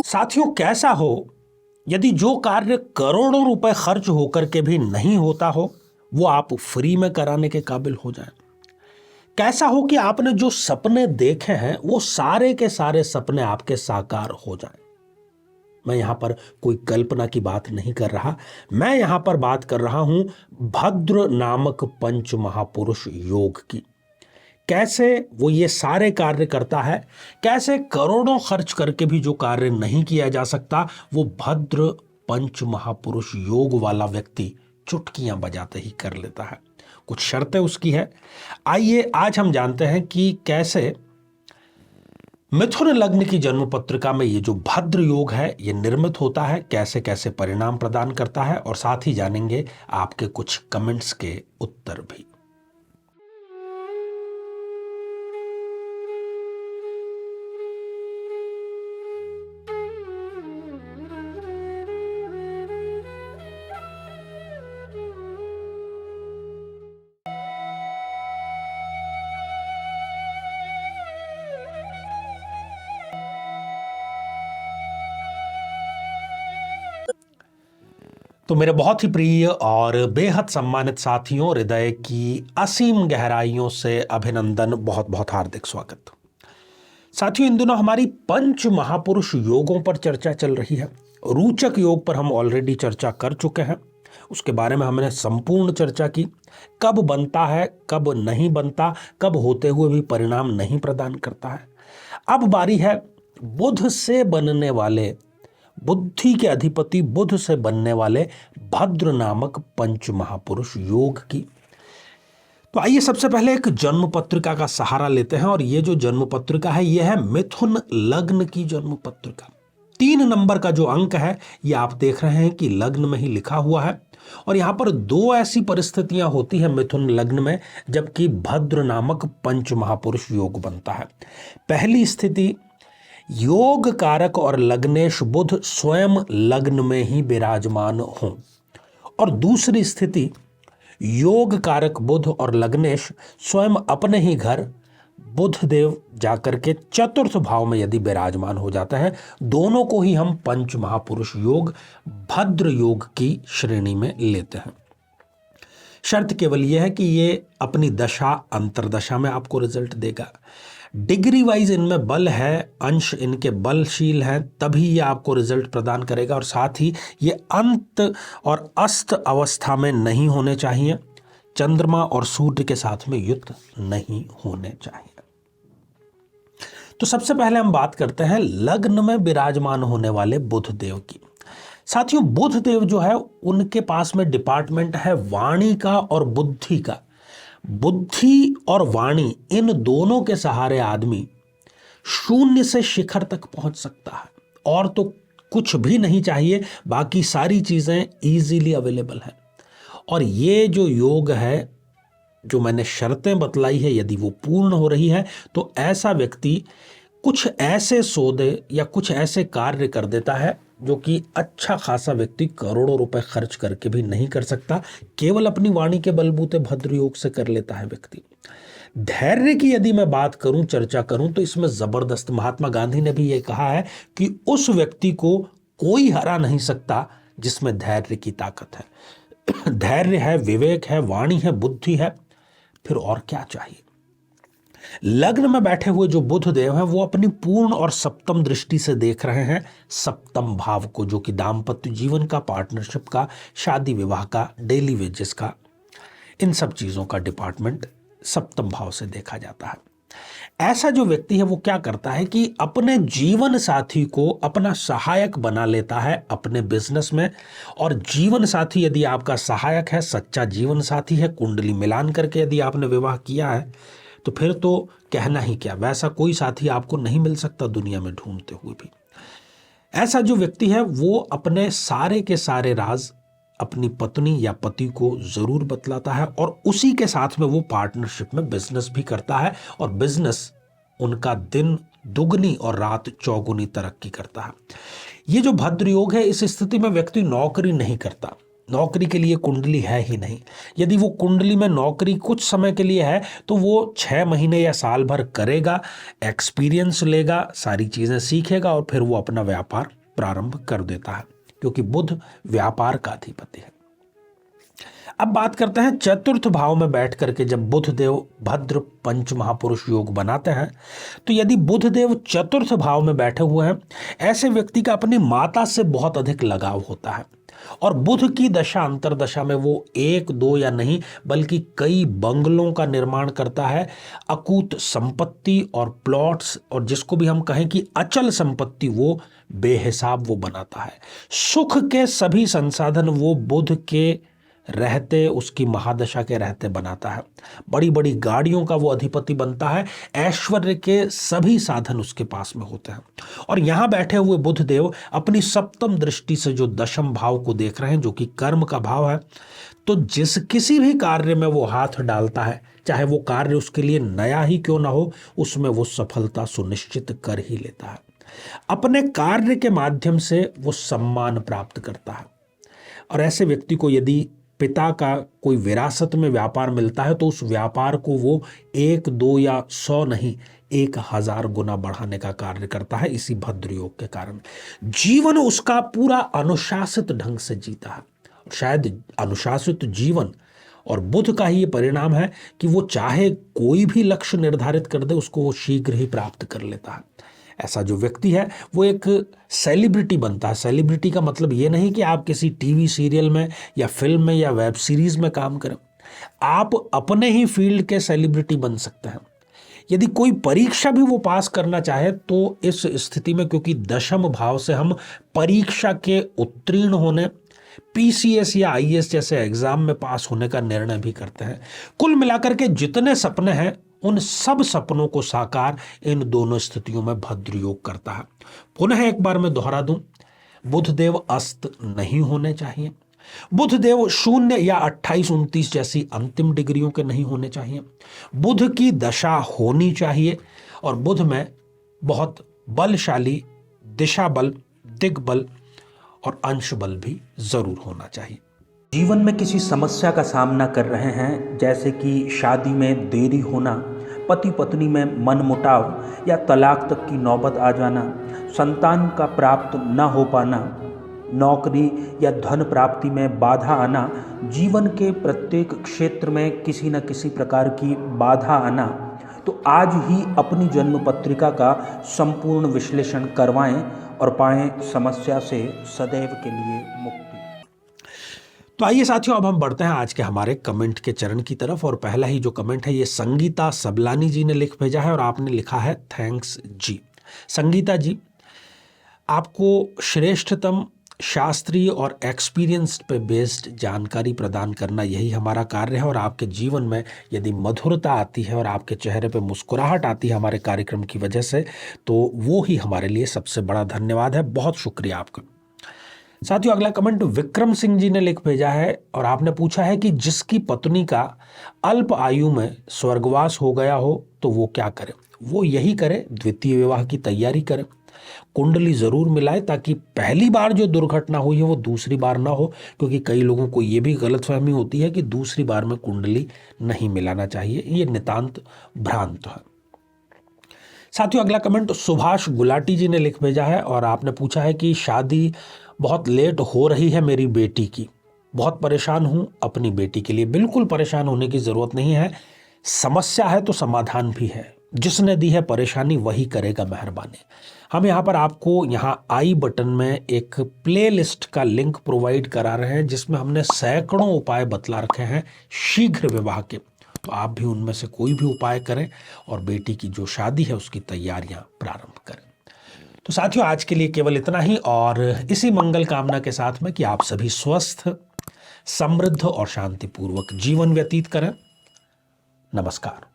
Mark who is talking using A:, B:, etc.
A: साथियों, कैसा हो यदि जो कार्य करोड़ों रुपए खर्च होकर के भी नहीं होता हो वो आप फ्री में कराने के काबिल हो जाए। कैसा हो कि आपने जो सपने देखे हैं वो सारे के सारे सपने आपके साकार हो जाएं। मैं यहां पर कोई कल्पना की बात नहीं कर रहा, मैं यहां पर बात कर रहा हूं भद्र नामक पंच महापुरुष योग की। कैसे वो ये सारे कार्य करता है, कैसे करोड़ों खर्च करके भी जो कार्य नहीं किया जा सकता वो भद्र पंच महापुरुष योग वाला व्यक्ति चुटकियां बजाते ही कर लेता है। कुछ शर्तें उसकी है। आइए आज हम जानते हैं कि कैसे मिथुन लग्न की जन्म पत्रिका में ये जो भद्र योग है ये निर्मित होता है, कैसे कैसे परिणाम प्रदान करता है, और साथ ही जानेंगे आपके कुछ कमेंट्स के उत्तर भी। तो मेरे बहुत ही प्रिय और बेहद सम्मानित साथियों, हृदय की असीम गहराइयों से अभिनंदन, बहुत बहुत हार्दिक स्वागत। साथियों, इन दिनों हमारी पंच महापुरुष योगों पर चर्चा चल रही है। रोचक योग पर हम ऑलरेडी चर्चा कर चुके हैं, उसके बारे में हमने संपूर्ण चर्चा की। कब बनता है, कब नहीं बनता, कब होते हुए भी परिणाम नहीं प्रदान करता है। अब बारी है बुध से बनने वाले, बुद्धि के अधिपति बुध से बनने वाले भद्र नामक पंच महापुरुष योग की। तो आइए सबसे पहले एक जन्म पत्रिका का सहारा लेते हैं, और ये जो जन्म पत्रिका है ये है मिथुन लग्न की जन्म पत्रिका। 3 नंबर का जो अंक है ये आप देख रहे हैं कि लग्न में ही लिखा हुआ है, और यहां पर 2 ऐसी परिस्थितियां होती हैं मिथुन लग्न में जबकि भद्र नामक पंच महापुरुष योग बनता है। पहली स्थिति, योग कारक और लग्नेश बुध स्वयं लग्न में ही विराजमान हों, और दूसरी स्थिति, योग कारक बुध और लग्नेश स्वयं अपने ही घर बुध देव जाकर के चतुर्थ भाव में यदि विराजमान हो जाते हैं, दोनों को ही हम पंच महापुरुष योग भद्र योग की श्रेणी में लेते हैं। शर्त केवल यह है कि ये अपनी दशा अंतरदशा में आपको रिजल्ट देगा। डिग्री वाइज इनमें बल है, अंश इनके बलशील हैं, तभी ये आपको रिजल्ट प्रदान करेगा, और साथ ही ये अंत और अस्त अवस्था में नहीं होने चाहिए। चंद्रमा और सूर्य के साथ में युक्त नहीं होने चाहिए। तो सबसे पहले हम बात करते हैं लग्न में विराजमान होने वाले बुध देव की। साथियों, बुध देव जो है उनके पास में डिपार्टमेंट है वाणी का और बुद्धि का। बुद्धि और वाणी, इन दोनों के सहारे आदमी शून्य से शिखर तक पहुंच सकता है, और तो कुछ भी नहीं चाहिए, बाकी सारी चीजें इजीली अवेलेबल है। और ये जो योग है, जो मैंने शर्तें बतलाई है, यदि वो पूर्ण हो रही है तो ऐसा व्यक्ति कुछ ऐसे सौदे या कुछ ऐसे कार्य कर देता है जो कि अच्छा खासा व्यक्ति करोड़ों रुपए खर्च करके भी नहीं कर सकता, केवल अपनी वाणी के बलबूते भद्र योग से कर लेता है व्यक्ति। धैर्य की यदि मैं बात करूं, चर्चा करूं, तो इसमें जबरदस्त, महात्मा गांधी ने भी ये कहा है कि उस व्यक्ति को कोई हरा नहीं सकता जिसमें धैर्य की ताकत है। धैर्य है, विवेक है, वाणी है, बुद्धि है, फिर और क्या चाहिए। लग्न में बैठे हुए जो बुध देव हैं वो अपनी पूर्ण और सप्तम दृष्टि से देख रहे हैं सप्तम भाव को, जो कि दाम्पत्य जीवन का, पार्टनरशिप का, शादी विवाह का, डेली वेजेस का, इन सब चीजों का डिपार्टमेंट सप्तम भाव से देखा जाता है। ऐसा जो व्यक्ति है वो क्या करता है कि अपने जीवन साथी को अपना सहायक बना लेता है अपने बिजनेस में। और जीवन साथी यदि आपका सहायक है, सच्चा जीवन साथी है, कुंडली मिलान करके यदि आपने विवाह किया है, तो फिर तो कहना ही क्या, वैसा कोई साथी आपको नहीं मिल सकता दुनिया में ढूंढते हुए भी। ऐसा जो व्यक्ति है वो अपने सारे के सारे राज अपनी पत्नी या पति को जरूर बतलाता है, और उसी के साथ में वो पार्टनरशिप में बिजनेस भी करता है, और बिजनेस उनका दिन दुगनी और रात चौगुनी तरक्की करता है। ये जो भद्र योग है, इस स्थिति में व्यक्ति नौकरी नहीं करता, नौकरी के लिए कुंडली है ही नहीं। यदि वो कुंडली में नौकरी कुछ समय के लिए है तो वो 6 महीने या साल भर करेगा, एक्सपीरियंस लेगा, सारी चीज़ें सीखेगा और फिर वो अपना व्यापार प्रारंभ कर देता है, क्योंकि बुध व्यापार का अधिपति है। अब बात करते हैं चतुर्थ भाव में बैठ करके जब बुध देव भद्र पंच महापुरुष योग बनाते हैं, तो यदि बुध देव चतुर्थ भाव में बैठे हुए हैं, ऐसे व्यक्ति का अपनी माता से बहुत अधिक लगाव होता है और बुध की दशा अंतरदशा में वो 1-2 या नहीं बल्कि कई बंगलों का निर्माण करता है, अकूत संपत्ति और प्लॉट्स, और जिसको भी हम कहें कि अचल संपत्ति, वो बेहिसाब वो बनाता है। सुख के सभी संसाधन वो बुध के रहते, उसकी महादशा के रहते बनाता है। बड़ी बड़ी गाड़ियों का वो अधिपति बनता है, ऐश्वर्य के सभी साधन उसके पास में होते हैं। और यहाँ बैठे हुए बुध देव अपनी सप्तम दृष्टि से जो दशम भाव को देख रहे हैं, जो कि कर्म का भाव है, तो जिस किसी भी कार्य में वो हाथ डालता है, चाहे वो कार्य उसके लिए नया ही क्यों ना हो, उसमें वो सफलता सुनिश्चित कर ही लेता है। अपने कार्य के माध्यम से वो सम्मान प्राप्त करता है। और ऐसे व्यक्ति को यदि पिता का कोई विरासत में व्यापार मिलता है तो उस व्यापार को वो 1-2 या 100 नहीं 1000 गुना बढ़ाने का कार्य करता है, इसी भद्र योग के कारण। जीवन उसका पूरा अनुशासित ढंग से जीता है। शायद अनुशासित जीवन और बुध का ही ये परिणाम है कि वो चाहे कोई भी लक्ष्य निर्धारित कर दे, उसको वो शीघ्र ही प्राप्त कर लेता है। ऐसा जो व्यक्ति है वो एक सेलिब्रिटी बनता है। सेलिब्रिटी का मतलब ये नहीं कि आप किसी टीवी सीरियल में या फिल्म में या वेब सीरीज में काम करें, आप अपने ही फील्ड के सेलिब्रिटी बन सकते हैं। यदि कोई परीक्षा भी वो पास करना चाहे तो इस स्थिति में, क्योंकि दशम भाव से हम परीक्षा के उत्तीर्ण होने, पीसीएस या आईएएस जैसे एग्जाम में पास होने का निर्णय भी करते हैं। कुल मिलाकर के जितने सपने हैं, उन सब सपनों को साकार इन दोनों स्थितियों में भद्र योग करता है। पुनः एक बार मैं दोहरा दूं, बुधदेव अस्त नहीं होने चाहिए। बुधदेव 0 या 28-29 जैसी अंतिम डिग्रियों के नहीं होने चाहिए। बुध की दशा होनी चाहिए और बुध में बहुत बलशाली दिशा बल, दिग्बल और अंश बल भी जरूर होना चाहिए।
B: जीवन में किसी समस्या का सामना कर रहे हैं, जैसे कि शादी में देरी होना, पति पत्नी में मनमुटाव या तलाक तक की नौबत आ जाना, संतान का प्राप्त न हो पाना, नौकरी या धन प्राप्ति में बाधा आना, जीवन के प्रत्येक क्षेत्र में किसी न किसी प्रकार की बाधा आना, तो आज ही अपनी जन्म पत्रिका का संपूर्ण विश्लेषण करवाएं और पाएं समस्या से सदैव के लिए मुक्ति।
A: तो आइए साथियों, अब हम बढ़ते हैं आज के हमारे कमेंट के चरण की तरफ। और पहला ही जो कमेंट है ये संगीता सबलानी जी ने लिख भेजा है और आपने लिखा है थैंक्स जी। संगीता जी, आपको श्रेष्ठतम शास्त्रीय और एक्सपीरियंस पे बेस्ड जानकारी प्रदान करना यही हमारा कार्य है। और आपके जीवन में यदि मधुरता आती है और आपके चेहरे पे मुस्कुराहट आती है हमारे कार्यक्रम की वजह से, तो वो ही हमारे लिए सबसे बड़ा धन्यवाद है। बहुत शुक्रिया आपका। साथियों, अगला कमेंट विक्रम सिंह जी ने लिख भेजा है और आपने पूछा है कि जिसकी पत्नी का अल्प आयु में स्वर्गवास हो गया हो तो वो क्या करे। वो यही करे, द्वितीय विवाह की तैयारी करे, कुंडली जरूर मिलाए ताकि पहली बार जो दुर्घटना हुई है वो दूसरी बार ना हो, क्योंकि कई लोगों को ये भी गलतफहमी होती है कि दूसरी बार में कुंडली नहीं मिलाना चाहिए। ये नितांत भ्रांत है। साथियों, अगला कमेंट सुभाष गुलाटी जी ने लिख भेजा है और आपने पूछा है कि शादी बहुत लेट हो रही है मेरी बेटी की, बहुत परेशान हूं अपनी बेटी के लिए। बिल्कुल परेशान होने की जरूरत नहीं है, समस्या है तो समाधान भी है। जिसने दी है परेशानी वही करेगा मेहरबानी। हम यहाँ पर आपको यहाँ आई बटन में एक प्लेलिस्ट का लिंक प्रोवाइड करा रहे हैं जिसमें हमने सैकड़ों उपाय बतला रखे हैं शीघ्र विवाह के। तो आप भी उनमें से कोई भी उपाय करें और बेटी की जो शादी है उसकी तैयारियां प्रारंभ करें। तो साथियों, आज के लिए केवल इतना ही और इसी मंगल कामना के साथ में कि आप सभी स्वस्थ, समृद्ध और शांतिपूर्वक जीवन व्यतीत करें। नमस्कार।